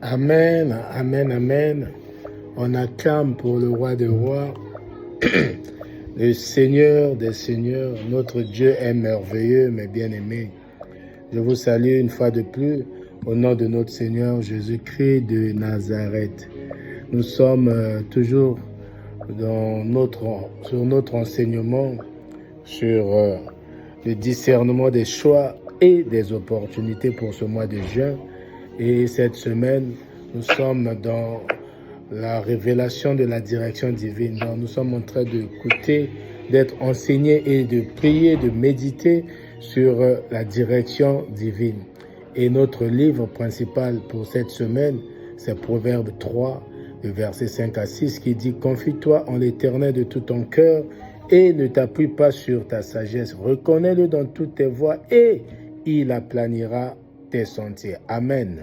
Amen, amen, amen. On acclame pour le roi des rois, le Seigneur des seigneurs. Notre Dieu est merveilleux, mes bien-aimés. Je vous salue une fois de plus au nom de notre Seigneur Jésus-Christ de Nazareth. Nous sommes toujours sur notre enseignement sur le discernement des choix et des opportunités pour ce mois de juin. Et cette semaine, nous sommes dans la révélation de la direction divine. Donc, nous sommes en train d'écouter, d'être enseignés et de prier, de méditer sur la direction divine. Et notre livre principal pour cette semaine, c'est Proverbe 3, le verset 5 à 6, qui dit « Confie-toi en l'Éternel de tout ton cœur et ne t'appuie pas sur ta sagesse. Reconnais-le dans toutes tes voies et il aplanira tes sentiers. » Amen.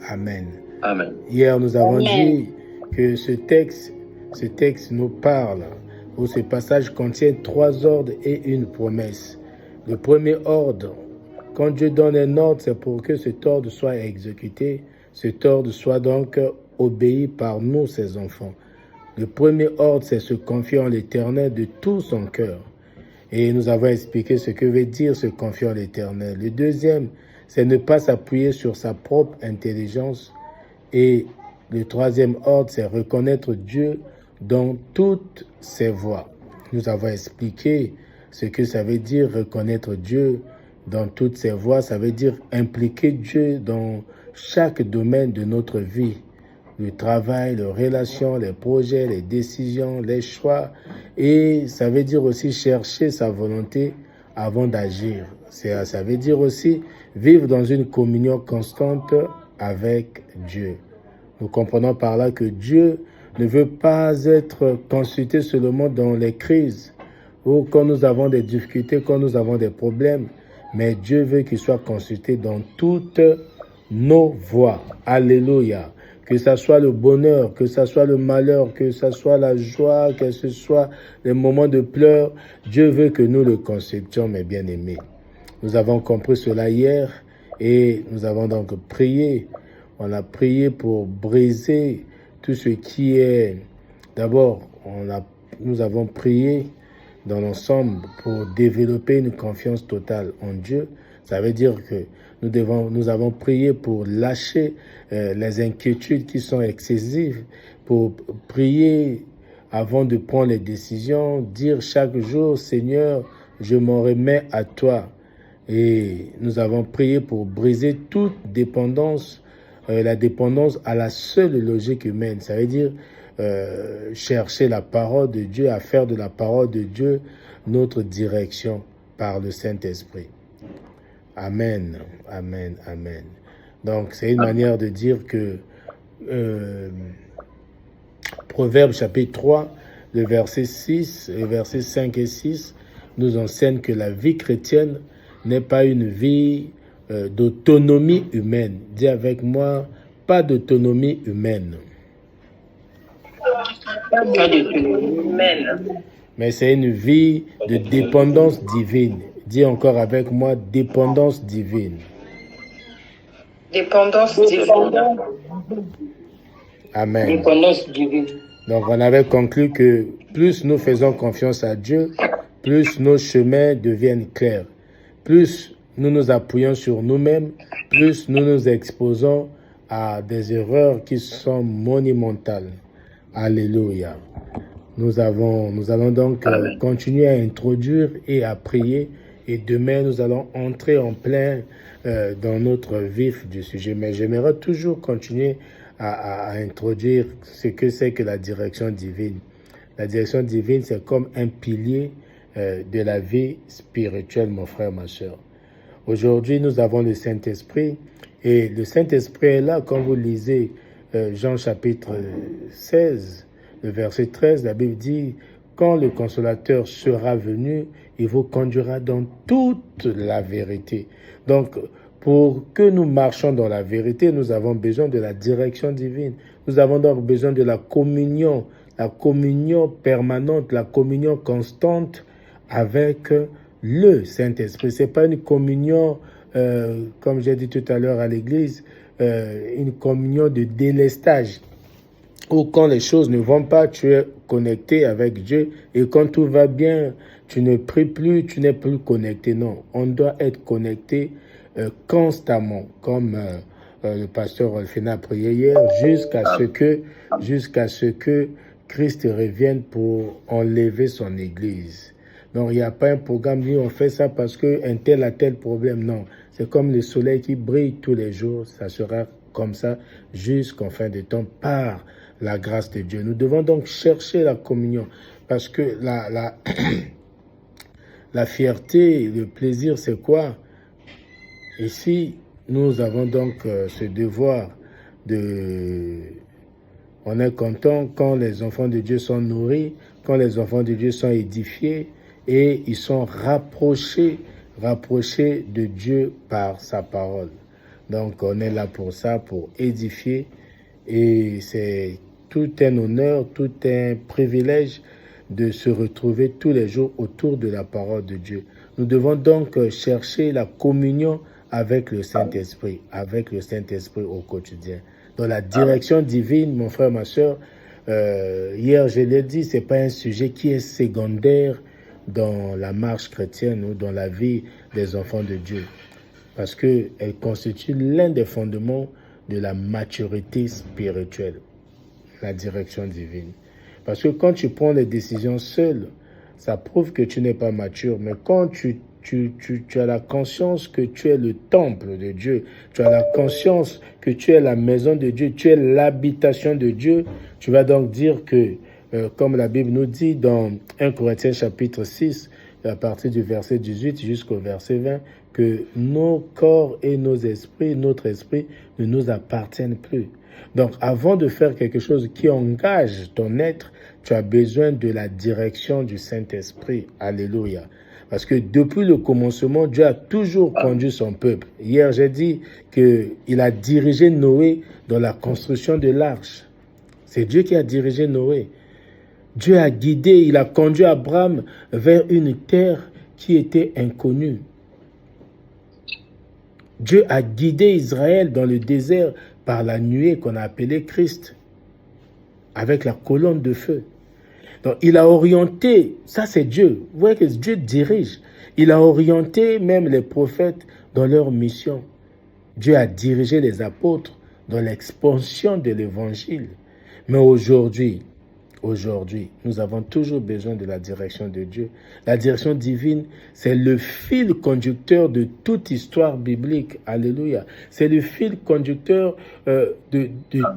Amen. Amen. Hier, nous avons dit que ce texte nous parle, où ce passage contient 3 ordres et une promesse. Le premier ordre, quand Dieu donne un ordre, c'est pour que cet ordre soit exécuté. Cet ordre soit donc obéi par nous, ses enfants. Le premier ordre, c'est se confier en l'Éternel de tout son cœur. Et nous avons expliqué ce que veut dire se confier en l'Éternel. Le deuxième, c'est ne pas s'appuyer sur sa propre intelligence. Et le troisième ordre, c'est reconnaître Dieu dans toutes ses voies. Nous avons expliqué ce que ça veut dire reconnaître Dieu dans toutes ses voies. Ça veut dire impliquer Dieu dans chaque domaine de notre vie. Le travail, les relations, les projets, les décisions, les choix. Et ça veut dire aussi chercher sa volonté avant d'agir. Ça veut dire aussi vivre dans une communion constante avec Dieu. Nous comprenons par là que Dieu ne veut pas être consulté seulement dans les crises ou quand nous avons des difficultés, quand nous avons des problèmes, mais Dieu veut qu'il soit consulté dans toutes nos voies. Alléluia. Que ce soit le bonheur, que ce soit le malheur, que ce soit la joie, que ce soit les moments de pleurs, Dieu veut que nous le consultions, mes bien-aimés. Nous avons compris cela hier et nous avons donc prié. On a prié pour briser tout ce qui est... D'abord, nous avons prié dans l'ensemble pour développer une confiance totale en Dieu. Ça veut dire que nous avons prié pour lâcher les inquiétudes qui sont excessives, pour prier avant de prendre les décisions, dire chaque jour, Seigneur, je m'en remets à toi. Et nous avons prié pour briser toute dépendance, la dépendance à la seule logique humaine. Ça veut dire chercher la parole de Dieu, à faire de la parole de Dieu notre direction par le Saint-Esprit. Amen, amen, amen. Donc, c'est une manière de dire que Proverbe chapitre 3, le verset 6, le verset 5 et 6, nous enseigne que la vie chrétienne n'est pas une vie d'autonomie humaine. Dis avec moi, pas d'autonomie humaine. Pas d'autonomie humaine. Mais c'est une vie de dépendance divine. Dis encore avec moi, dépendance divine. Dépendance divine. Amen. Dépendance divine. Donc on avait conclu que plus nous faisons confiance à Dieu, plus nos chemins deviennent clairs. Plus nous nous appuyons sur nous-mêmes, plus nous nous exposons à des erreurs qui sont monumentales. Alléluia. Nous allons donc continuer à introduire et à prier. Et demain, nous allons entrer en plein dans notre vif du sujet. Mais j'aimerais toujours continuer à introduire ce que c'est que la direction divine. La direction divine, c'est comme un pilier de la vie spirituelle, mon frère, ma soeur. Aujourd'hui, nous avons le Saint-Esprit. Et le Saint-Esprit est là, quand vous lisez Jean chapitre 16, le verset 13, la Bible dit « Quand le Consolateur sera venu, il vous conduira dans toute la vérité. » Donc, pour que nous marchions dans la vérité, nous avons besoin de la direction divine. Nous avons donc besoin de la communion permanente, la communion constante avec le Saint-Esprit. Ce n'est pas une communion comme j'ai dit tout à l'heure à l'église, une communion de délestage, où quand les choses ne vont pas, tu es connecté avec Dieu, et quand tout va bien, tu ne pries plus, tu n'es plus connecté. Non, on doit être connecté constamment, comme le pasteur Olfena a prié hier, jusqu'à ce que Christ revienne pour enlever son église. Donc, il n'y a pas un programme, dit on fait ça parce qu'un tel a tel problème. Non, c'est comme le soleil qui brille tous les jours. Ça sera comme ça jusqu'en fin de temps par la grâce de Dieu. Nous devons donc chercher la communion parce que la fierté, le plaisir, c'est quoi? Ici, nous avons donc ce devoir de... On est content quand les enfants de Dieu sont nourris, quand les enfants de Dieu sont édifiés et ils sont rapprochés de Dieu par sa parole. Donc, on est là pour ça, pour édifier. Et c'est tout un honneur, tout un privilège de se retrouver tous les jours autour de la parole de Dieu. Nous devons donc chercher la communion avec le Saint-Esprit au quotidien. Dans la direction divine, mon frère, ma soeur, hier je l'ai dit, ce n'est pas un sujet qui est secondaire dans la marche chrétienne ou dans la vie des enfants de Dieu. Parce qu'elle constitue l'un des fondements de la maturité spirituelle, la direction divine. Parce que quand tu prends les décisions seul, ça prouve que tu n'es pas mature. Mais quand tu as la conscience que tu es le temple de Dieu, tu as la conscience que tu es la maison de Dieu, tu es l'habitation de Dieu, tu vas donc dire que, comme la Bible nous dit dans 1 Corinthiens chapitre 6, à partir du verset 18 jusqu'au verset 20, que nos corps et notre esprit ne nous appartiennent plus. Donc, avant de faire quelque chose qui engage ton être, tu as besoin de la direction du Saint-Esprit. Alléluia. Parce que depuis le commencement, Dieu a toujours conduit son peuple. Hier, j'ai dit qu'il a dirigé Noé dans la construction de l'arche. C'est Dieu qui a dirigé Noé. Dieu a guidé, il a conduit Abraham vers une terre qui était inconnue. Dieu a guidé Israël dans le désert par la nuée qu'on a appelée Christ, avec la colonne de feu. Donc, il a orienté, ça c'est Dieu. Vous voyez que Dieu dirige. Il a orienté même les prophètes dans leur mission. Dieu a dirigé les apôtres dans l'expansion de l'évangile. Mais aujourd'hui, nous avons toujours besoin de la direction de Dieu. La direction divine, c'est le fil conducteur de toute histoire biblique. Alléluia. C'est le fil conducteur de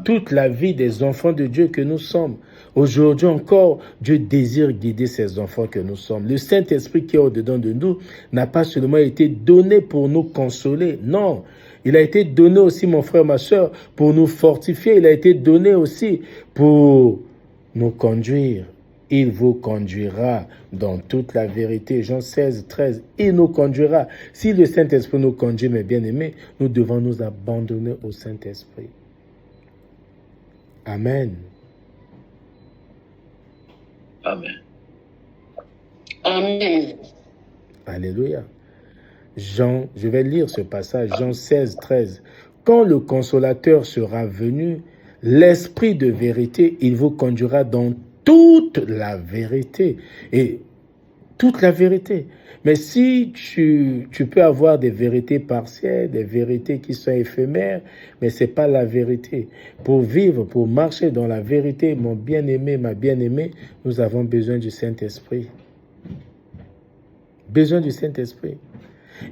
toute la vie des enfants de Dieu que nous sommes. Aujourd'hui encore, Dieu désire guider ses enfants que nous sommes. Le Saint-Esprit qui est au-dedans de nous n'a pas seulement été donné pour nous consoler. Non, il a été donné aussi, mon frère, ma soeur, pour nous fortifier. Il a été donné aussi pour nous conduire. Il vous conduira dans toute la vérité. Jean 16, 13. Il nous conduira. Si le Saint-Esprit nous conduit, mes bien-aimés, nous devons nous abandonner au Saint-Esprit. Amen. Amen. Amen. Alléluia. Jean, je vais lire ce passage, Jean 16, 13. Quand le Consolateur sera venu, l'Esprit de vérité, il vous conduira dans toute la vérité. Et toute la vérité. Mais si tu peux avoir des vérités partielles, des vérités qui sont éphémères, mais ce n'est pas la vérité. Pour vivre, pour marcher dans la vérité, mon bien-aimé, ma bien-aimée, nous avons besoin du Saint-Esprit. Besoin du Saint-Esprit.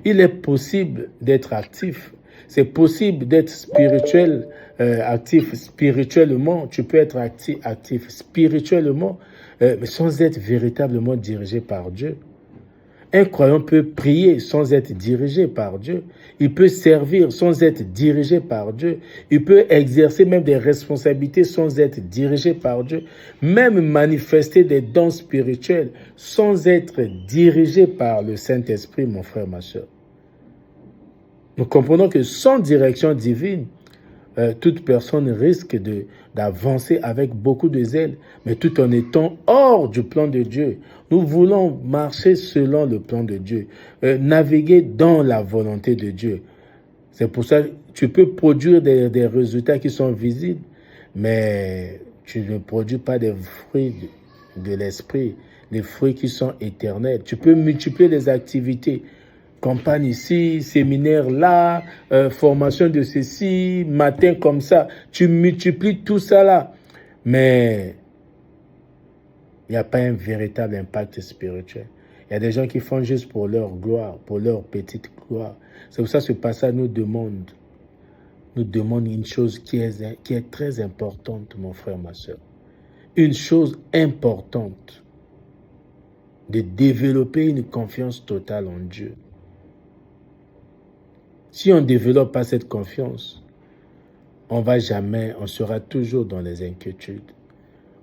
Il est possible d'être actif. C'est possible d'être spirituel, actif spirituellement. Tu peux être actif spirituellement, mais sans être véritablement dirigé par Dieu. Un croyant peut prier sans être dirigé par Dieu. Il peut servir sans être dirigé par Dieu. Il peut exercer même des responsabilités sans être dirigé par Dieu. Même manifester des dons spirituels sans être dirigé par le Saint-Esprit, mon frère, ma soeur. Nous comprenons que sans direction divine, toute personne risque d'avancer avec beaucoup de zèle, mais tout en étant hors du plan de Dieu. Nous voulons marcher selon le plan de Dieu, naviguer dans la volonté de Dieu. C'est pour ça que tu peux produire des résultats qui sont visibles, mais tu ne produis pas des fruits de l'esprit, les fruits qui sont éternels. Tu peux multiplier les activités. Campagne ici, séminaire là, formation de ceci, matin comme ça. Tu multiplies tout ça là. Mais il n'y a pas un véritable impact spirituel. Il y a des gens qui font juste pour leur gloire, pour leur petite gloire. C'est pour ça que ce passage nous demande une chose qui est très importante, mon frère, ma soeur. Une chose importante, de développer une confiance totale en Dieu. Si on ne développe pas cette confiance, on sera toujours dans les inquiétudes.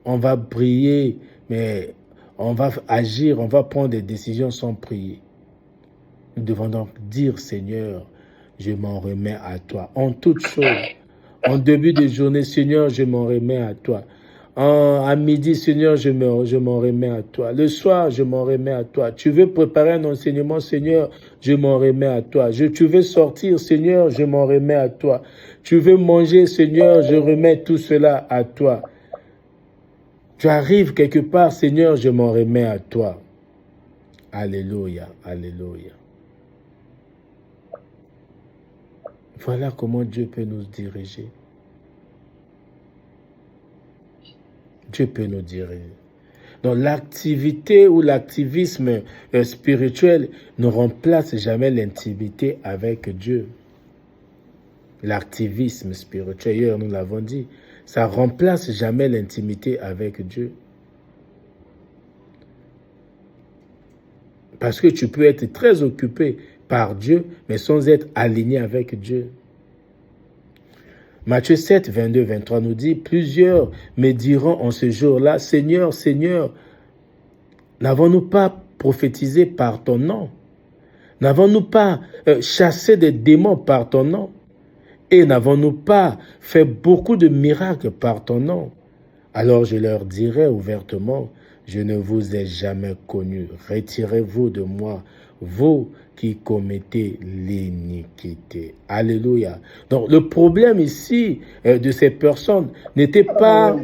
On va prier, mais on va agir, on va prendre des décisions sans prier. Nous devons donc dire, Seigneur, je m'en remets à toi. En toutes choses, en début de journée, Seigneur, je m'en remets à toi. À midi, Seigneur, je m'en remets à toi. Le soir, je m'en remets à toi. Tu veux préparer un enseignement, Seigneur, je m'en remets à toi. Tu veux sortir, Seigneur, je m'en remets à toi. Tu veux manger, Seigneur, je remets tout cela à toi. Tu arrives quelque part, Seigneur, je m'en remets à toi. Alléluia, alléluia. Voilà comment Dieu peut nous diriger. Dieu peut nous diriger. Donc l'activité ou l'activisme spirituel ne remplace jamais l'intimité avec Dieu. L'activisme spirituel, hier nous l'avons dit, ça ne remplace jamais l'intimité avec Dieu. Parce que tu peux être très occupé par Dieu, mais sans être aligné avec Dieu. Matthieu 7, 22, 23 nous dit, « Plusieurs me diront en ce jour-là, Seigneur, Seigneur, n'avons-nous pas prophétisé par ton nom? N'avons-nous pas chassé des démons par ton nom? Et n'avons-nous pas fait beaucoup de miracles par ton nom? Alors je leur dirai ouvertement, je ne vous ai jamais connu. Retirez-vous de moi, vous qui commettez l'iniquité. » Alléluia. Donc le problème ici de ces personnes n'était pas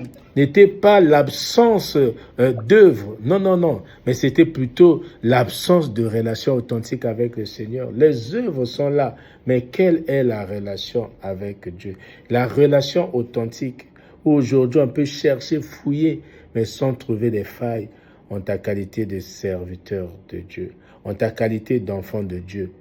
l'absence d'œuvre. Non, non, non. Mais c'était plutôt l'absence de relation authentique avec le Seigneur. Les œuvres sont là. Mais quelle est la relation avec Dieu? La relation authentique, où aujourd'hui on peut chercher, fouiller, mais sans trouver des failles, en ta qualité de serviteur de Dieu, en ta qualité d'enfant de Dieu.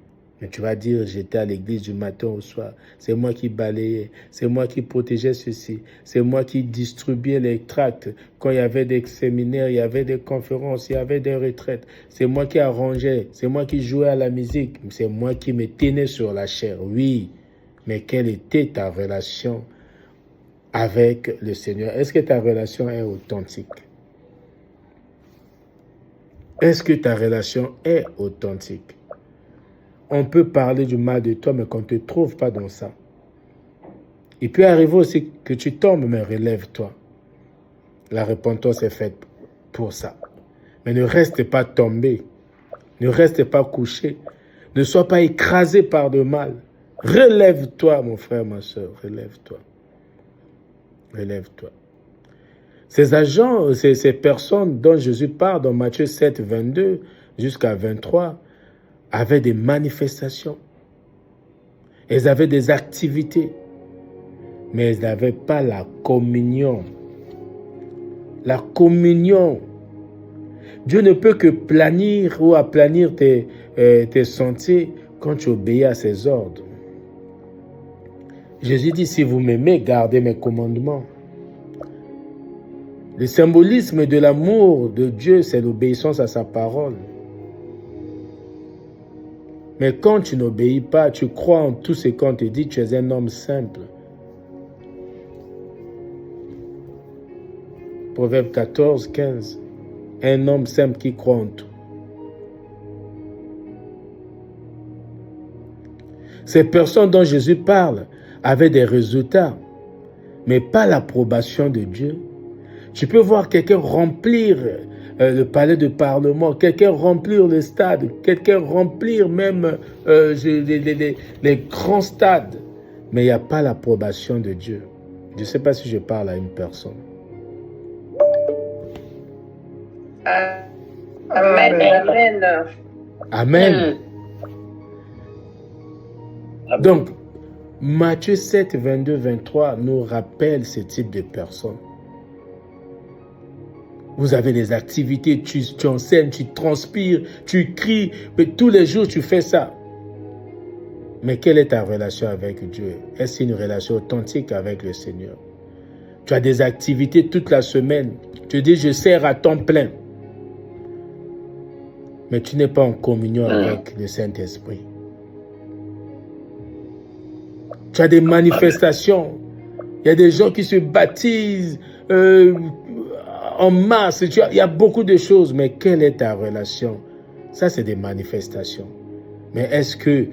Mais tu vas dire, j'étais à l'église du matin au soir, c'est moi qui balayais, c'est moi qui protégeais ceci, c'est moi qui distribuais les tracts. Quand il y avait des séminaires, il y avait des conférences, il y avait des retraites, c'est moi qui arrangeais, c'est moi qui jouais à la musique, c'est moi qui me tenais sur la chair. Oui, mais quelle était ta relation avec le Seigneur? Est-ce que ta relation est authentique? Est-ce que ta relation est authentique? On peut parler du mal de toi, mais qu'on ne te trouve pas dans ça. Il peut arriver aussi que tu tombes, mais relève-toi. La repentance est faite pour ça. Mais ne reste pas tombé. Ne reste pas couché. Ne sois pas écrasé par le mal. Relève-toi, mon frère, ma soeur. Relève-toi. Relève-toi. Ces agents, ces personnes dont Jésus parle dans Matthieu 7, 22 jusqu'à 23, avaient des manifestations. Elles avaient des activités. Mais elles n'avaient pas la communion. La communion. Dieu ne peut que planir ou aplanir tes sentiers quand tu obéis à ses ordres. Jésus dit, si vous m'aimez, gardez mes commandements. Le symbolisme de l'amour de Dieu, c'est l'obéissance à sa parole. Mais quand tu n'obéis pas, tu crois en tout ce qu'on te dit, tu es un homme simple. Proverbe 14, 15. Un homme simple qui croit en tout. Ces personnes dont Jésus parle avec des résultats, mais pas l'approbation de Dieu. Tu peux voir quelqu'un remplir le palais de Parlement, quelqu'un remplir le stade, quelqu'un remplir même les grands stades, mais il n'y a pas l'approbation de Dieu. Je ne sais pas si je parle à une personne. Amen. Amen. Amen. Donc, Matthieu 7, 22, 23 nous rappelle ce type de personnes. Vous avez des activités, tu enseignes, tu transpires, tu cries, mais tous les jours tu fais ça. Mais quelle est ta relation avec Dieu? Est-ce une relation authentique avec le Seigneur? Tu as des activités toute la semaine. Tu dis, je sers à temps plein. Mais tu n'es pas en communion avec le Saint-Esprit. Tu as des manifestations. Il y a des gens qui se baptisent en masse. Il y a beaucoup de choses. Mais quelle est ta relation? Ça, c'est des manifestations. Mais est-ce que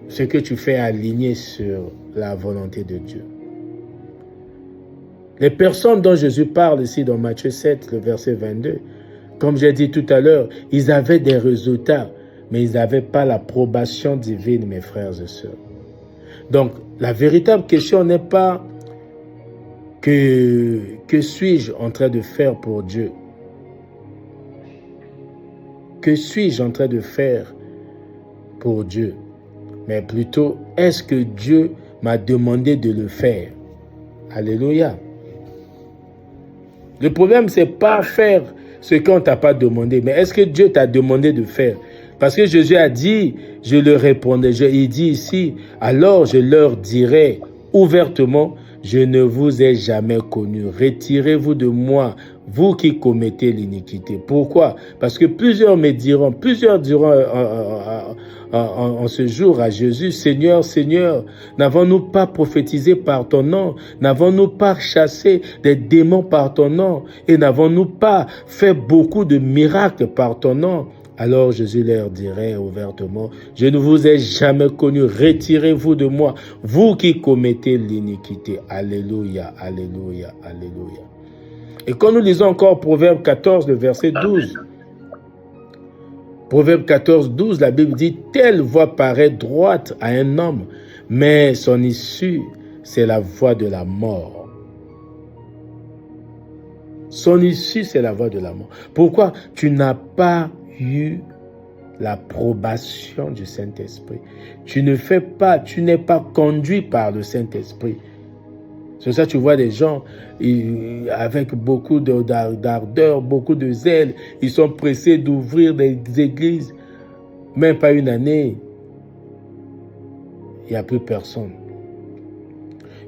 ce que tu fais est aligné sur la volonté de Dieu? Les personnes dont Jésus parle ici dans Matthieu 7, le verset 22, comme j'ai dit tout à l'heure, ils avaient des résultats, mais ils n'avaient pas l'approbation divine, mes frères et sœurs. Donc, la véritable question n'est pas que suis-je en train de faire pour Dieu? Que suis-je en train de faire pour Dieu? Mais plutôt, est-ce que Dieu m'a demandé de le faire? Alléluia. Le problème, c'est pas faire ce qu'on ne t'a pas demandé, mais est-ce que Dieu t'a demandé de faire? Parce que Jésus a dit, je leur répondais, il dit ici, alors je leur dirai ouvertement, je ne vous ai jamais connu. Retirez-vous de moi, vous qui commettez l'iniquité. Pourquoi? Parce que plusieurs diront en ce jour à Jésus, Seigneur, Seigneur, n'avons-nous pas prophétisé par ton nom? N'avons-nous pas chassé des démons par ton nom? Et n'avons-nous pas fait beaucoup de miracles par ton nom? Alors Jésus leur dirait ouvertement, je ne vous ai jamais connu, retirez-vous de moi, vous qui commettez l'iniquité. Alléluia, alléluia, alléluia. Et quand nous lisons encore Proverbe 14, le verset 12, Proverbe 14, 12, la Bible dit, telle voie paraît droite à un homme, mais son issue, c'est la voie de la mort. Son issue, c'est la voie de la mort. Pourquoi? Tu n'as pas eu l'approbation du Saint-Esprit. Tu ne fais pas, tu n'es pas conduit par le Saint-Esprit. C'est ça, tu vois des gens avec beaucoup d'ardeur, beaucoup de zèle, ils sont pressés d'ouvrir des églises. Même pas une année, il n'y a plus personne.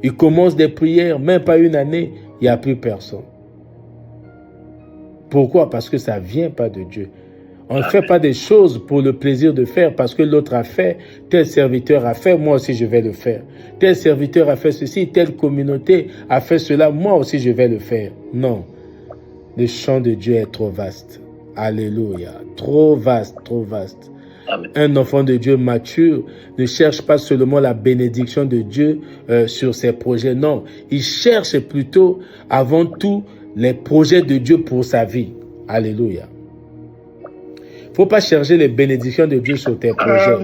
Ils commencent des prières, même pas une année, il n'y a plus personne. Pourquoi? Parce que ça ne vient pas de Dieu. On ne fait pas des choses pour le plaisir de faire parce que l'autre a fait, tel serviteur a fait, moi aussi je vais le faire. Tel serviteur a fait ceci, telle communauté a fait cela, moi aussi je vais le faire. Non, le champ de Dieu est trop vaste. Alléluia, trop vaste, trop vaste. Amen. Un enfant de Dieu mature ne cherche pas seulement la bénédiction de Dieu sur ses projets, non. Il cherche plutôt, avant tout, les projets de Dieu pour sa vie. Alléluia. Il ne faut pas chercher les bénédictions de Dieu sur tes projets.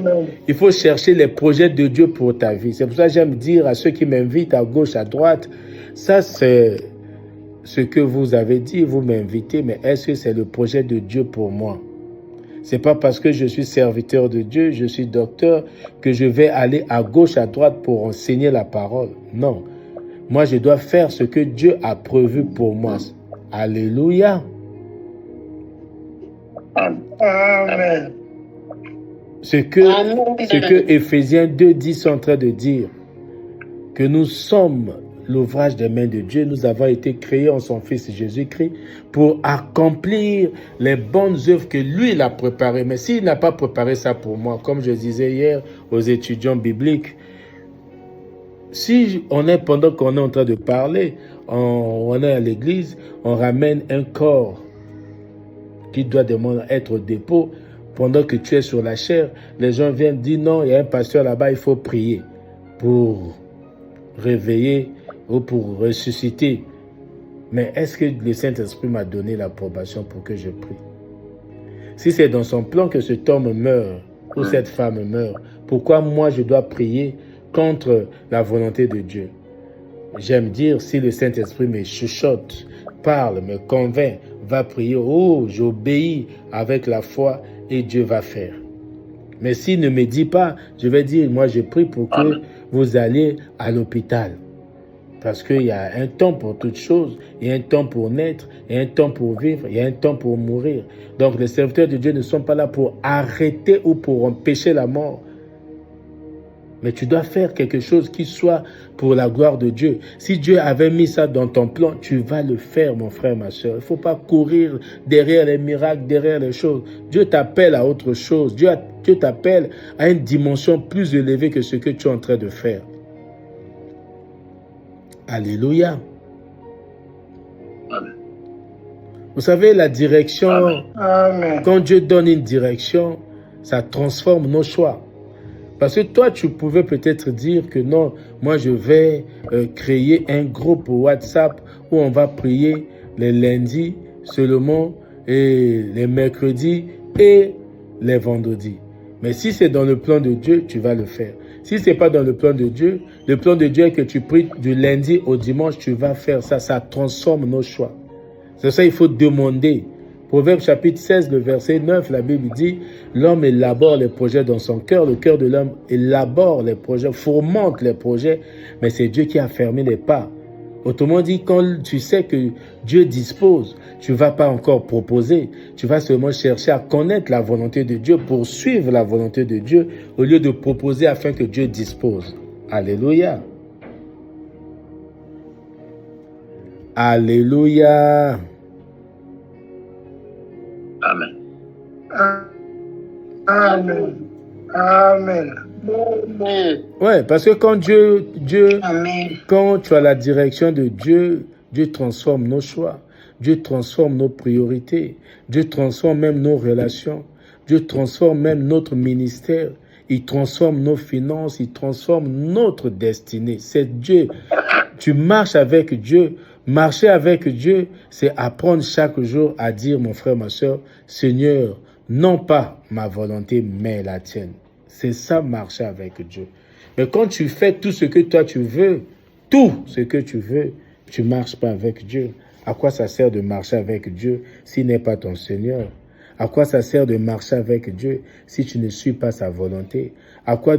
Il faut chercher les projets de Dieu pour ta vie. C'est pour ça que j'aime dire à ceux qui m'invitent à gauche, à droite, ça c'est ce que vous avez dit, vous m'invitez, mais est-ce que c'est le projet de Dieu pour moi? Ce n'est pas parce que je suis serviteur de Dieu, je suis docteur, que je vais aller à gauche, à droite pour enseigner la parole. Non. Moi, je dois faire ce que Dieu a prévu pour moi. Alléluia. Amen. Ce que Éphésiens 2:10 sont en train de dire, que nous sommes l'ouvrage des mains de Dieu, nous avons été créés en son Fils Jésus-Christ pour accomplir les bonnes œuvres que lui, il a préparées. Mais s'il n'a pas préparé ça pour moi, comme je disais hier aux étudiants bibliques, si on est, pendant qu'on est en train de parler, on est à l'église, on ramène un corps qui doit être au dépôt, pendant que tu es sur la chair, les gens viennent dire non, il y a un pasteur là-bas, il faut prier. pour réveiller ou pour ressusciter. Mais est-ce que le Saint-Esprit m'a donné l'approbation pour que je prie? Si c'est dans son plan que cet homme meurt ou cette femme meurt, pourquoi moi je dois prier contre la volonté de Dieu? J'aime dire, si le Saint-Esprit me chuchote, parle, me convainc, va prier, oh, j'obéis avec la foi et Dieu va faire. Mais s'il ne me dit pas, je vais dire, moi je prie pour que vous alliez à l'hôpital. Parce qu'il y a un temps pour toutes choses, il y a un temps pour naître, il y a un temps pour vivre, il y a un temps pour mourir. Donc les serviteurs de Dieu ne sont pas là pour arrêter ou pour empêcher la mort. Mais tu dois faire quelque chose qui soit pour la gloire de Dieu. Si Dieu avait mis ça dans ton plan, tu vas le faire, mon frère, ma soeur. Il ne faut pas courir derrière les miracles, derrière les choses. Dieu t'appelle à autre chose. Dieu t'appelle à une dimension plus élevée que ce que tu es en train de faire. Alléluia. Amen. Vous savez, la direction, Amen. quand Dieu donne une direction, ça transforme nos choix. Parce que toi, tu pouvais peut-être dire que non, moi je vais créer un groupe WhatsApp où on va prier les lundis seulement et les mercredis et les vendredis. Mais si c'est dans le plan de Dieu, tu vas le faire. Si ce n'est pas dans le plan de Dieu est que tu pries du lundi au dimanche, tu vas faire ça. Ça transforme nos choix. C'est ça qu'il faut demander. Proverbe chapitre 16, le verset 9, la Bible dit, l'homme élabore les projets dans son cœur, le cœur de l'homme élabore les projets, fourmente les projets, mais c'est Dieu qui a fermé les pas. Autrement dit, quand tu sais que Dieu dispose, tu ne vas pas encore proposer, tu vas seulement chercher à connaître la volonté de Dieu, pour suivre la volonté de Dieu, au lieu de proposer afin que Dieu dispose. Alléluia. Alléluia. Amen. Amen. Amen. Ouais, parce que quand Amen. quand tu as la direction de Dieu, Dieu transforme nos choix, Dieu transforme nos priorités, Dieu transforme même nos relations, Dieu transforme même notre ministère, il transforme nos finances, il transforme notre destinée. C'est Dieu. Tu marches avec Dieu. Marcher avec Dieu, c'est apprendre chaque jour à dire, mon frère, ma soeur, Seigneur, non pas ma volonté, mais la tienne. C'est ça, marcher avec Dieu. Mais quand tu fais tout ce que toi tu veux, tout ce que tu veux, tu ne marches pas avec Dieu. À quoi ça sert de marcher avec Dieu s'il n'est pas ton Seigneur? À quoi ça sert de marcher avec Dieu si tu ne suis pas sa volonté? À quoi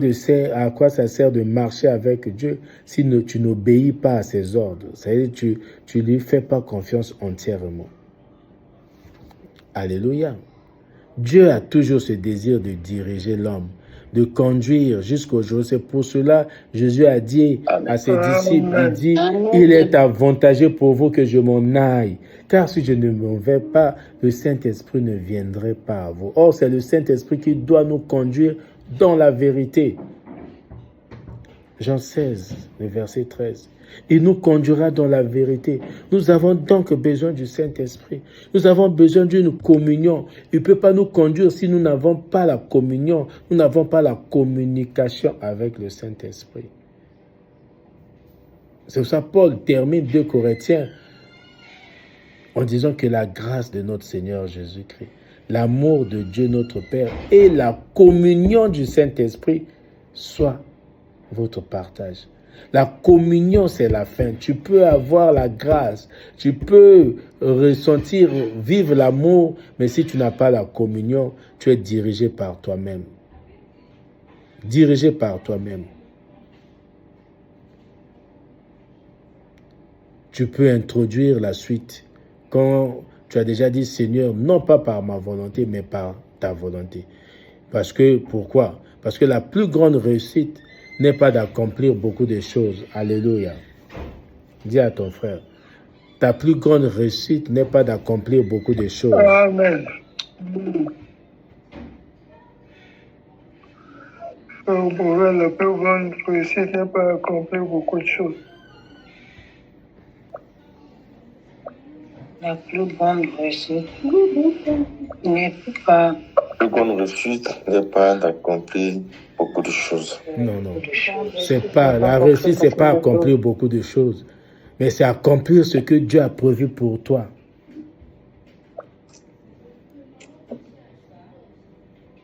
ça sert de marcher avec Dieu si tu n'obéis pas à ses ordres? C'est-à-dire que tu ne lui fais pas confiance entièrement. Alléluia. Dieu a toujours ce désir de diriger l'homme, de conduire jusqu'au jour. C'est pour cela Jésus a dit à ses disciples, il dit, il est avantageux pour vous que je m'en aille. Car si je ne m'en vais pas, le Saint-Esprit ne viendrait pas à vous. Or, c'est le Saint-Esprit qui doit nous conduire dans la vérité. Jean 16, le verset 13. Il nous conduira dans la vérité. Nous avons donc besoin du Saint-Esprit. Nous avons besoin d'une communion. Il ne peut pas nous conduire si nous n'avons pas la communion. Nous n'avons pas la communication avec le Saint-Esprit. C'est pour ça que Paul termine 2 Corinthiens en disant que la grâce de notre Seigneur Jésus-Christ, l'amour de Dieu notre Père et la communion du Saint-Esprit soient votre partage. La communion, c'est la fin. Tu peux avoir la grâce, tu peux ressentir, vivre l'amour, mais si tu n'as pas la communion, tu es dirigé par toi-même. Dirigé par toi-même. Tu peux introduire la suite quand tu as déjà dit, Seigneur, non pas par ma volonté, mais par ta volonté. Parce que, pourquoi? Parce que la plus grande réussite n'est pas d'accomplir beaucoup de choses. Alléluia. Dis à ton frère, ta plus grande réussite n'est pas d'accomplir beaucoup de choses. Amen. La plus grande réussite n'est pas d'accomplir beaucoup de choses. La plus grande réussite n'est pas plus grande réussite n'est pas d'accomplir beaucoup de choses. Non, non. C'est pas, la réussite, c'est pas accomplir beaucoup de choses, mais c'est accomplir ce que Dieu a prévu pour toi.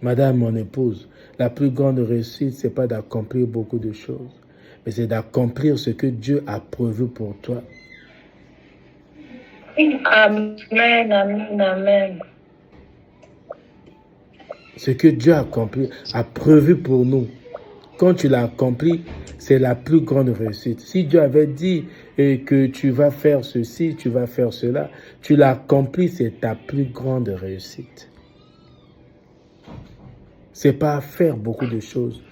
Madame, mon épouse, la plus grande réussite, c'est pas d'accomplir beaucoup de choses, mais c'est d'accomplir ce que Dieu a prévu pour toi. Amen, amen, amen. Ce que Dieu a accompli, a prévu pour nous. Quand tu l'as accompli, c'est la plus grande réussite. Si Dieu avait dit que tu vas faire ceci, tu vas faire cela, tu l'as accompli, c'est ta plus grande réussite. C'est pas faire beaucoup de choses.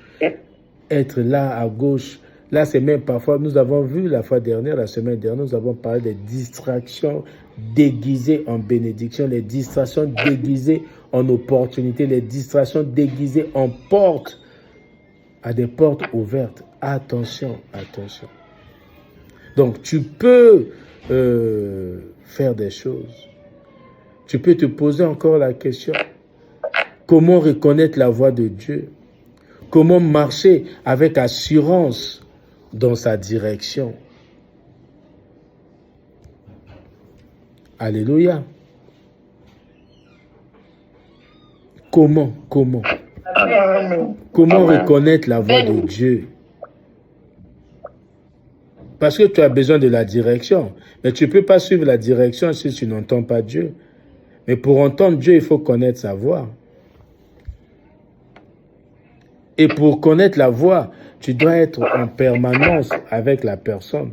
Être là à gauche. Là, c'est même parfois, nous avons vu la fois dernière, la semaine dernière, nous avons parlé des distractions déguisées en bénédiction, les distractions déguisées en opportunités, les distractions déguisées en portes, à des portes ouvertes. Attention, attention. Donc, tu peux faire des choses. Tu peux te poser encore la question. Comment reconnaître la voix de Dieu? Comment marcher avec assurance dans sa direction? Alléluia. Comment Amen. Comment reconnaître la voix de Dieu? Parce que tu as besoin de la direction. Mais tu ne peux pas suivre la direction si tu n'entends pas Dieu. Mais pour entendre Dieu, il faut connaître sa voix. Et pour connaître la voix, tu dois être en permanence avec la personne.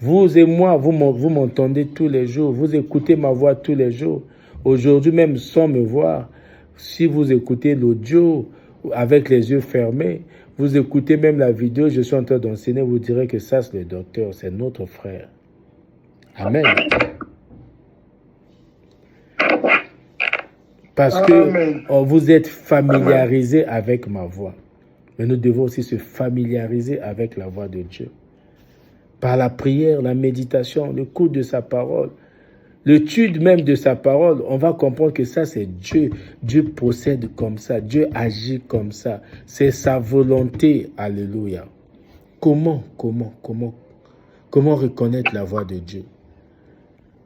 Vous et moi, vous m'entendez tous les jours. Vous écoutez ma voix tous les jours. Aujourd'hui même, sans me voir, si vous écoutez l'audio avec les yeux fermés, vous écoutez même la vidéo, je suis en train d'enseigner, vous direz que ça, c'est le docteur, c'est notre frère. Amen. Parce que vous êtes familiarisé avec ma voix. Mais nous devons aussi se familiariser avec la voix de Dieu. Par la prière, la méditation, l'écoute de sa parole, l'étude même de sa parole, on va comprendre que ça c'est Dieu. Dieu procède comme ça, Dieu agit comme ça. C'est sa volonté. Alléluia. Comment reconnaître la voix de Dieu?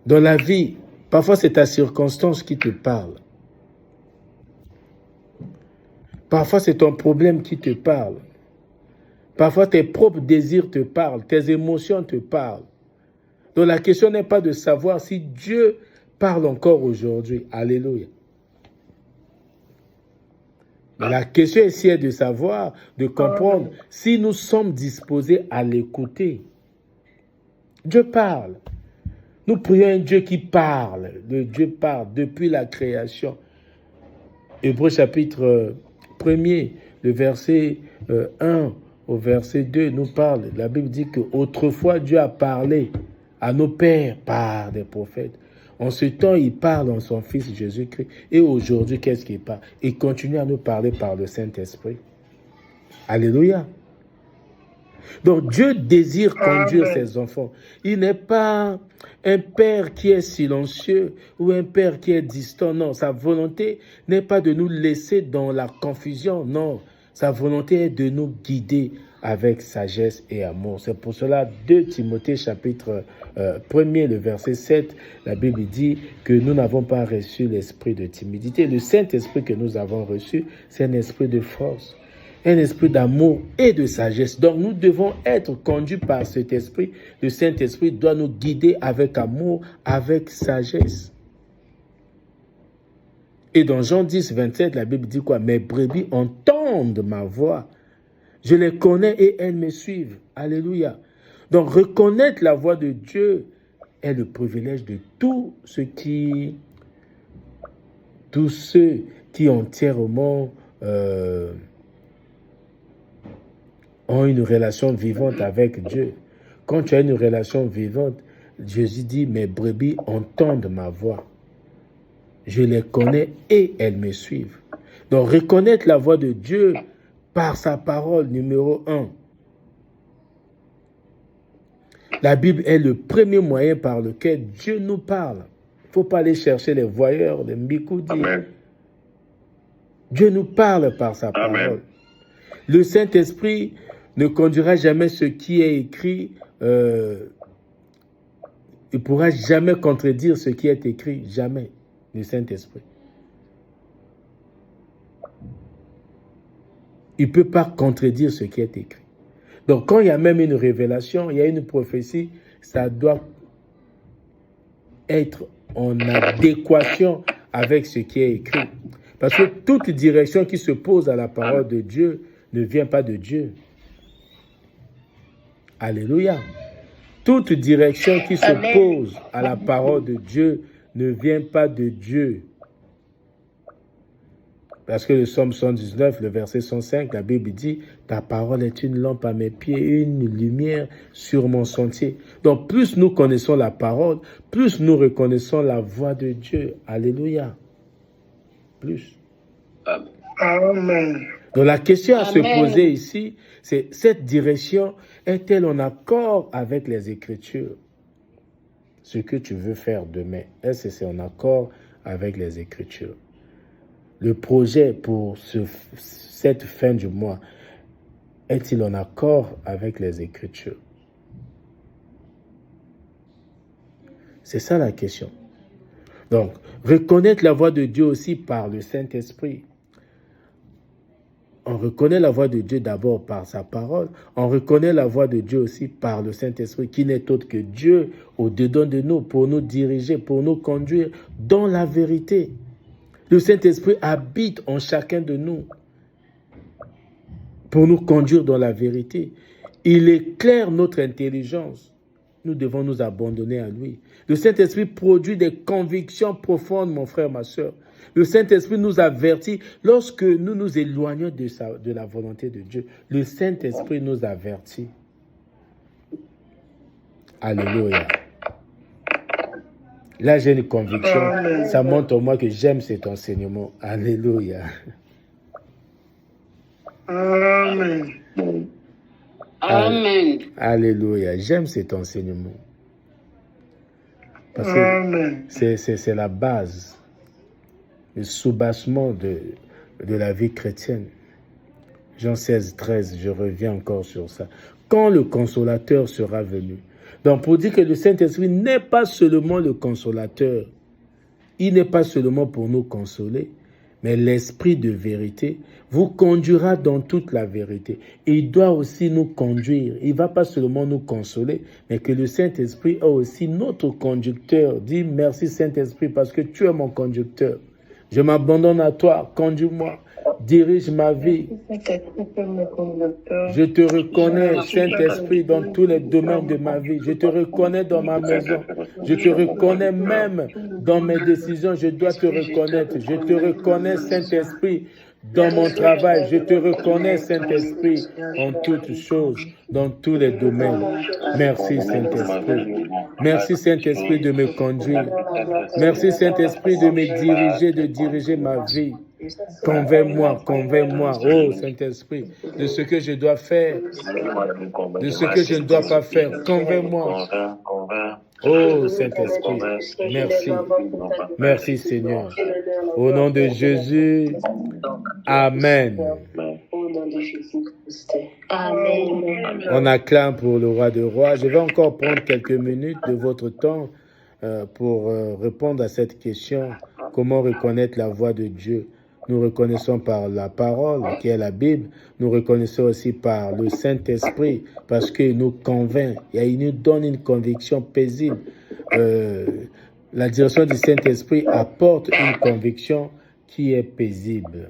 Dans la vie, parfois c'est ta circonstance qui te parle. Parfois, c'est ton problème qui te parle. Parfois, tes propres désirs te parlent, tes émotions te parlent. Donc, la question n'est pas de savoir si Dieu parle encore aujourd'hui. Alléluia. Mais la question ici est de savoir, de comprendre si nous sommes disposés à l'écouter. Dieu parle. Nous prions un Dieu qui parle. Le Dieu parle depuis la création. Hébreux chapitre 1er, le verset 1 au verset 2 nous parle. La Bible dit qu'autrefois Dieu a parlé à nos pères par des prophètes. En ce temps, il parle en son Fils Jésus-Christ. Et aujourd'hui, qu'est-ce qu'il parle? Il continue à nous parler par le Saint-Esprit. Alléluia. Donc Dieu désire conduire ses enfants. Il n'est pas un père qui est silencieux ou un père qui est distant. Non, sa volonté n'est pas de nous laisser dans la confusion. Non, sa volonté est de nous guider avec sagesse et amour. C'est pour cela, 2 Timothée chapitre 1er, le verset 7, la Bible dit que nous n'avons pas reçu l'esprit de timidité. Le Saint-Esprit que nous avons reçu, c'est un esprit de force, un esprit d'amour et de sagesse. Donc nous devons être conduits par cet esprit. Le Saint-Esprit doit nous guider avec amour, avec sagesse. Et dans Jean 10, 27, la Bible dit quoi? Mes brebis entendent ma voix. Je les connais et elles me suivent. Alléluia. Donc reconnaître la voix de Dieu est le privilège de tous ceux qui entièrement ont une relation vivante avec Dieu. Quand tu as une relation vivante, Jésus dit, mes brebis entendent ma voix. Je les connais et elles me suivent. Donc reconnaître la voix de Dieu par sa parole, numéro 1. La Bible est le premier moyen par lequel Dieu nous parle. Il ne faut pas aller chercher les voyeurs, les mikoudi. Dieu nous parle par sa parole. Le Saint-Esprit ne conduira jamais ce qui est écrit. Il ne pourra jamais contredire ce qui est écrit. Jamais. Le Saint-Esprit. Il ne peut pas contredire ce qui est écrit. Donc, quand il y a même une révélation, il y a une prophétie, ça doit être en adéquation avec ce qui est écrit. Parce que toute direction qui se pose à la parole de Dieu ne vient pas de Dieu. Alléluia. Toute direction qui se pose à la parole de Dieu ne vient pas de Dieu. Parce que le psaume 119, le verset 105, la Bible dit « Ta parole est une lampe à mes pieds, une lumière sur mon sentier. » Donc, plus nous connaissons la parole, plus nous reconnaissons la voix de Dieu. Alléluia. Plus. Amen. Donc, la question à se poser ici, c'est cette direction est-elle en accord avec les Écritures? Ce que tu veux faire demain, est-ce que c'est en accord avec les Écritures? Le projet pour cette fin du mois est-il en accord avec les Écritures? C'est ça la question. Donc, reconnaître la voix de Dieu aussi par le Saint-Esprit. On reconnaît la voix de Dieu d'abord par sa parole. On reconnaît la voix de Dieu aussi par le Saint-Esprit, qui n'est autre que Dieu au-dedans de nous, pour nous diriger, pour nous conduire dans la vérité. Le Saint-Esprit habite en chacun de nous pour nous conduire dans la vérité. Il éclaire notre intelligence. Nous devons nous abandonner à lui. Le Saint-Esprit produit des convictions profondes, mon frère, ma soeur. Le Saint-Esprit nous avertit lorsque nous nous éloignons de la volonté de Dieu. Le Saint-Esprit nous avertit. Alléluia. Là, j'ai une conviction. Ça montre en moi que j'aime cet enseignement. Alléluia. Amen. Amen. Alléluia. J'aime cet enseignement. Parce que c'est la base, le soubassement de la vie chrétienne. Jean 16, 13, je reviens encore sur ça. Quand le consolateur sera venu. Donc, pour dire que le Saint-Esprit n'est pas seulement le consolateur, il n'est pas seulement pour nous consoler, mais l'Esprit de vérité vous conduira dans toute la vérité. Et il doit aussi nous conduire. Il ne va pas seulement nous consoler, mais que le Saint-Esprit est aussi notre conducteur. Dis merci Saint-Esprit parce que tu es mon conducteur. Je m'abandonne à toi, conduis-moi, dirige ma vie. Je te reconnais, Saint-Esprit, dans tous les domaines de ma vie. Je te reconnais dans ma maison. Je te reconnais même dans mes décisions. Je dois te reconnaître. Je te reconnais, Saint-Esprit, dans mon travail. Je te reconnais, Saint-Esprit, en toutes choses, dans tous les domaines. Merci, Saint-Esprit. Merci, Saint-Esprit, de me conduire. Merci, Saint-Esprit, de me diriger, de diriger ma vie. Convainc-moi, oh Saint-Esprit, de ce que je dois faire, de ce que je ne dois pas faire. Convainc-moi. Oh Saint-Esprit, merci. Merci Seigneur. Au nom de Jésus, Amen. On acclame pour le roi des rois. Je vais encore prendre quelques minutes de votre temps pour répondre à cette question. Comment reconnaître la voix de Dieu? Nous reconnaissons par la parole, qui est la Bible. Nous reconnaissons aussi par le Saint-Esprit, parce qu'il nous convainc. Et il nous donne une conviction paisible. La direction du Saint-Esprit apporte une conviction qui est paisible.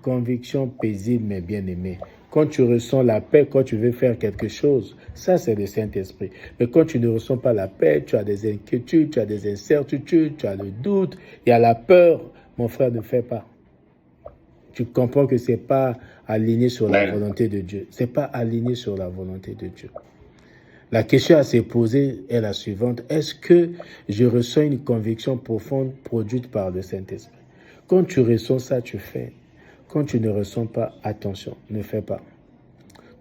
Conviction paisible, mes bien-aimés. Quand tu ressens la paix, quand tu veux faire quelque chose, ça c'est le Saint-Esprit. Mais quand tu ne ressens pas la paix, tu as des inquiétudes, tu as des incertitudes, tu as le doute, il y a la peur, mon frère, ne fais pas. Tu comprends que ce n'est pas aligné sur la volonté de Dieu. Ce n'est pas aligné sur la volonté de Dieu. La question à se poser est la suivante. Est-ce que je ressens une conviction profonde produite par le Saint-Esprit? Quand tu ressens ça, tu fais. Quand tu ne ressens pas, attention, ne fais pas.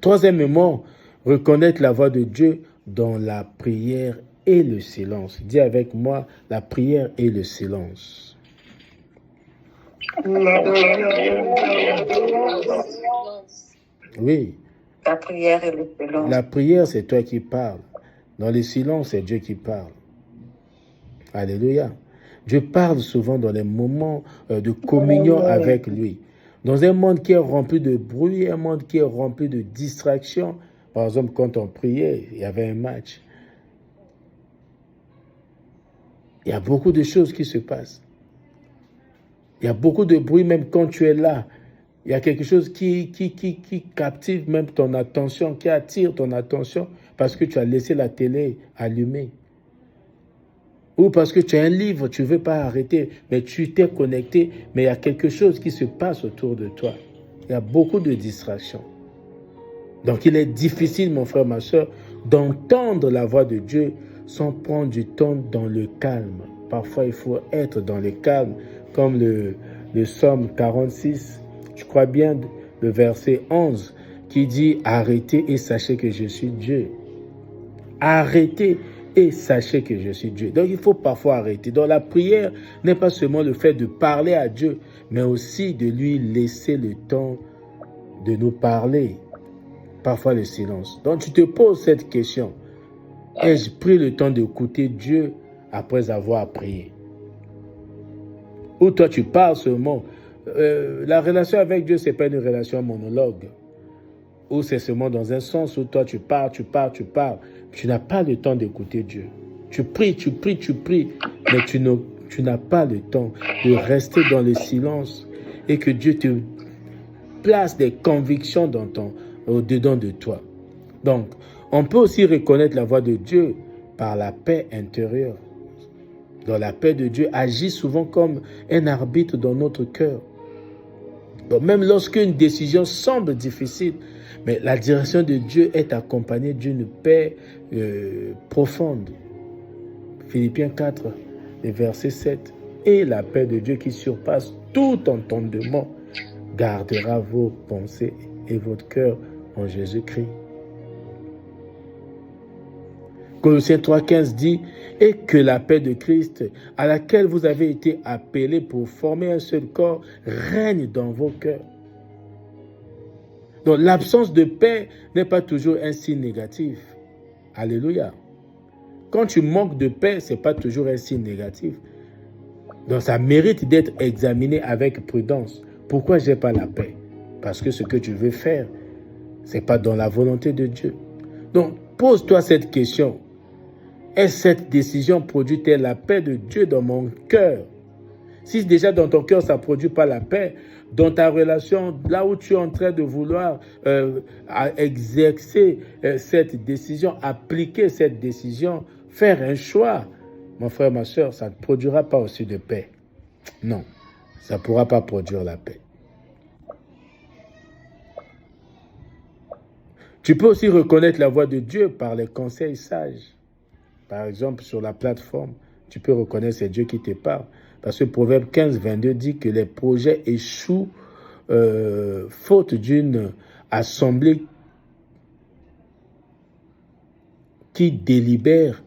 Troisièmement, reconnaître la voix de Dieu dans la prière et le silence. Dis avec moi, la prière et le silence. Oui. La prière et le silence. La prière, c'est toi qui parles. Dans le silence, c'est Dieu qui parle. Alléluia. Dieu parle souvent dans les moments de communion avec lui. Dans un monde qui est rempli de bruit, un monde qui est rempli de distractions. Par exemple, quand on priait, il y avait un match. Il y a beaucoup de choses qui se passent. Il y a beaucoup de bruit même quand tu es là. Il y a quelque chose qui captive même ton attention, qui attire ton attention parce que tu as laissé la télé allumée. Ou parce que tu as un livre, tu ne veux pas arrêter, mais tu t'es connecté, mais il y a quelque chose qui se passe autour de toi. Il y a beaucoup de distractions. Donc il est difficile, mon frère, ma soeur, d'entendre la voix de Dieu sans prendre du temps dans le calme. Parfois, il faut être dans le calme, comme le psaume 46, je crois bien, le verset 11, qui dit « Arrêtez et sachez que je suis Dieu. » Arrêtez et sachez que je suis Dieu. Donc, il faut parfois arrêter. Donc, la prière n'est pas seulement le fait de parler à Dieu, mais aussi de lui laisser le temps de nous parler. Parfois, le silence. Donc, tu te poses cette question. Ai-je pris le temps d'écouter Dieu après avoir prié? Ou toi, tu parles seulement. La relation avec Dieu, ce n'est pas une relation monologue. Ou c'est seulement dans un sens où toi, tu parles. Tu n'as pas le temps d'écouter Dieu. Tu pries, mais tu n'as pas le temps de rester dans le silence et que Dieu te place des convictions au-dedans de toi. Donc, on peut aussi reconnaître la voix de Dieu par la paix intérieure. Donc, la paix de Dieu agit souvent comme un arbitre dans notre cœur. Donc, même lorsqu'une décision semble difficile, mais la direction de Dieu est accompagnée d'une paix profonde. Philippiens 4, le verset 7. Et la paix de Dieu qui surpasse tout entendement gardera vos pensées et votre cœur en Jésus-Christ. Colossiens 3,15 dit « Et que la paix de Christ, à laquelle vous avez été appelés pour former un seul corps, règne dans vos cœurs. » Donc l'absence de paix n'est pas toujours un signe négatif. Alléluia. Quand tu manques de paix, ce n'est pas toujours un signe négatif. Donc ça mérite d'être examiné avec prudence. Pourquoi je n'ai pas la paix? Parce que ce que tu veux faire, ce n'est pas dans la volonté de Dieu. Donc pose-toi cette question. Est-ce cette décision produit-elle la paix de Dieu dans mon cœur? Si déjà dans ton cœur, ça ne produit pas la paix, dans ta relation, là où tu es en train de vouloir exercer cette décision, appliquer cette décision, faire un choix, mon frère, ma soeur, ça ne produira pas aussi de paix. Non, ça ne pourra pas produire la paix. Tu peux aussi reconnaître la voix de Dieu par les conseils sages. Par exemple, sur la plateforme, tu peux reconnaître c'est Dieu qui te parle. Parce que Proverbe 15, 22 dit que les projets échouent faute d'une assemblée qui délibère.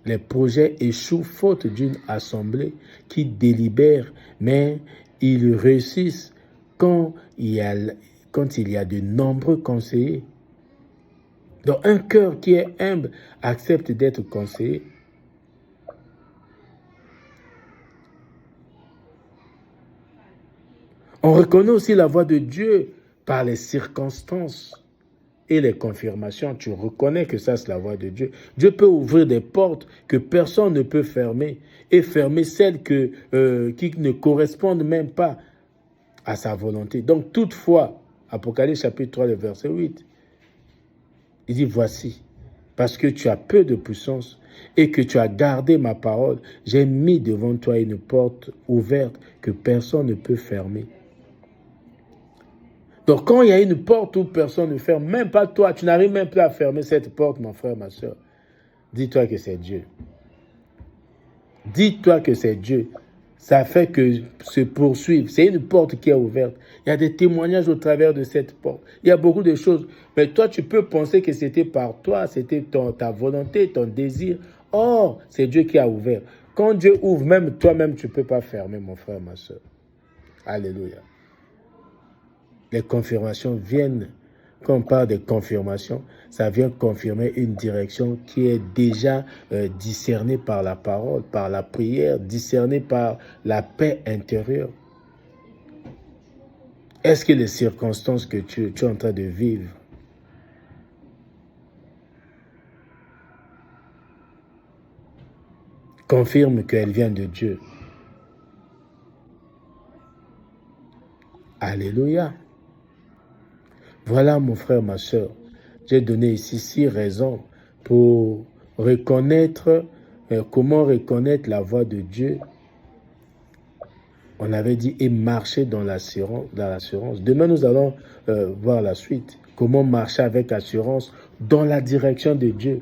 Les projets échouent faute d'une assemblée qui délibère, mais ils réussissent quand il y a de nombreux conseillers. Donc un cœur qui est humble accepte d'être conseillé. On reconnaît aussi la voix de Dieu par les circonstances et les confirmations. Tu reconnais que ça, c'est la voix de Dieu. Dieu peut ouvrir des portes que personne ne peut fermer et fermer celles qui ne correspondent même pas à sa volonté. Donc, toutefois, Apocalypse chapitre 3, le verset 8, il dit, voici, parce que tu as peu de puissance et que tu as gardé ma parole, j'ai mis devant toi une porte ouverte que personne ne peut fermer. Donc, quand il y a une porte où personne ne ferme, même pas toi, tu n'arrives même pas à fermer cette porte, mon frère, ma soeur, dis-toi que c'est Dieu. Dis-toi que c'est Dieu. Ça fait que se poursuivre. C'est une porte qui est ouverte. Il y a des témoignages au travers de cette porte. Il y a beaucoup de choses. Mais toi, tu peux penser que c'était par toi, c'était ta volonté, ton désir. Or, c'est Dieu qui a ouvert. Quand Dieu ouvre, même toi-même, tu ne peux pas fermer, mon frère, ma soeur. Alléluia. Les confirmations viennent, quand on parle de confirmation, ça vient confirmer une direction qui est déjà discernée par la parole, par la prière, discernée par la paix intérieure. Est-ce que les circonstances que tu es en train de vivre confirment qu'elles viennent de Dieu? Alléluia. Voilà, mon frère, ma soeur, j'ai donné ici 6 raisons pour reconnaître, comment reconnaître la voix de Dieu. On avait dit et marcher dans l'assurance. Demain, nous allons voir la suite. Comment marcher avec assurance dans la direction de Dieu.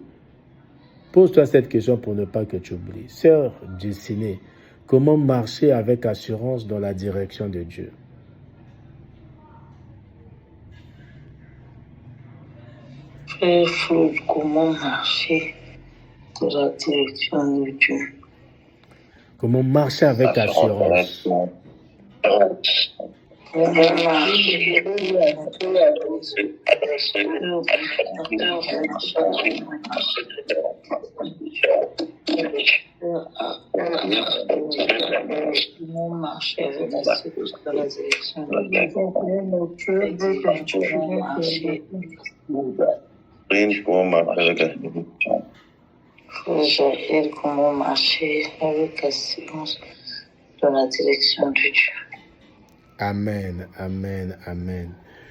Pose-toi cette question pour ne pas que tu oublies. Sœur Destinée, comment marcher avec assurance dans la direction de Dieu? Comment marcher dans la direction de Dieu? Comment marcher avec assurance? Comment marcher avec assurance dans la direction de Dieu. Amen, amen, amen.